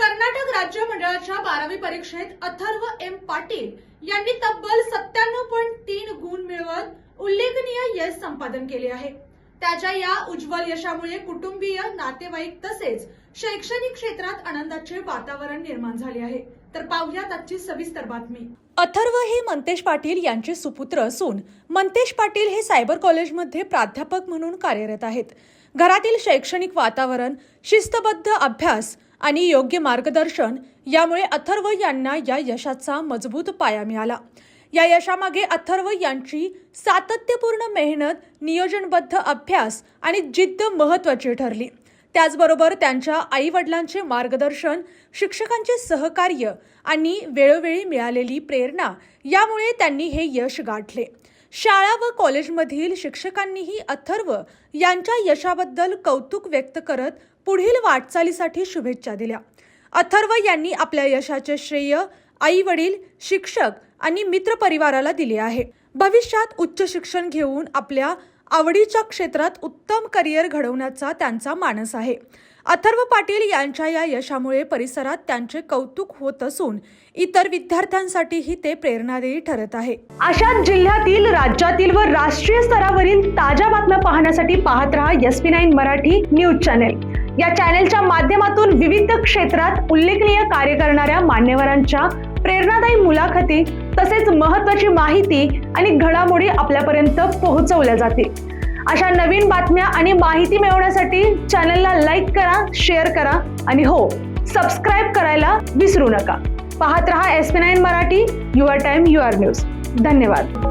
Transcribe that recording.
कर्नाटक राज्य मंडळाच्या 12वी परीक्षेत अथर्व एम पाटील यांनी तब्बल 97.3 गुण मिळवत उल्लेखनीय यश संपादन केले आहे। त्याच्या या उज्ज्वल यशामुळे कुटुंबीय, नातेवाईक तसेच शैक्षणिक क्षेत्रात आनंदाचे वातावरण निर्माण झाले आहे। तर पाहूयात आजची सविस्तर बातमी। अथर्व हे मंतेश पाटील यांचे सुपुत्र असून मंतेश पाटील हे सायबर कॉलेजमध्ये प्राध्यापक म्हणून कार्यरत आहेत। घरातील शैक्षणिक वातावरण, शिस्तबद्ध अभ्यास आणि योग्य मार्गदर्शन यामुळे अथर्व यांना या यशाचा मजबूत पाया मिळाला। या यशामागे अथर्व यांची सातत्यपूर्ण मेहनत, नियोजनबद्ध अभ्यास आणि जिद्द महत्त्वाची ठरली। त्याचबरोबर त्यांच्या आई-वडिलांचे मार्गदर्शन, शिक्षकांचे सहकार्य आणि वेळोवेळी मिळालेली प्रेरणा यामुळे त्यांनी हे यश गाठले। शाळा व कॉलेजमधील शिक्षकांनीही अथर्व यांच्या यशाबद्दल कौतुक व्यक्त करत पुढील वाटचालीसाठी शुभेच्छा दिल्या। अथर्व यांनी आपल्या यशाचे श्रेय आई-वडील, शिक्षक आणि मित्रपरिवाराला दिले आहे। भविष्यात उच्च शिक्षण घेऊन आपल्या आवडीच्या क्षेत्रात उत्तम करिअर घडवण्याचा त्यांचा मानस आहे। अथर्व पाटील यांच्या या यशामुळे परिसरात त्यांचे कौतुक होत असून इतर विद्यार्थ्यांसाठीही ते प्रेरणादायी ठरत आहे। अशाच जिल्ह्यातील, राज्यातील व राष्ट्रीय स्तरावरील ताज्या बातम्या पाहण्यासाठी पाहत रहा SP9 मराठी न्यूज चॅनेल। या चॅनेलच्या माध्यमातून विविध क्षेत्रात उल्लेखनीय कार्य करणाऱ्या मान्यवरांच्या प्रेरणादायी मुलाखती तसेच महत्त्वाची माहिती आणि घडामोडी आपल्यापर्यंत पोहोचवल्या जातील। अशा नवीन बातम्या आणि माहिती मिळवण्यासाठी चॅनलला लाईक करा, शेअर करा आणि हो, सबस्क्राईब करायला विसरू नका। पाहत रहा SP9 Marathi, your time your news. धन्यवाद।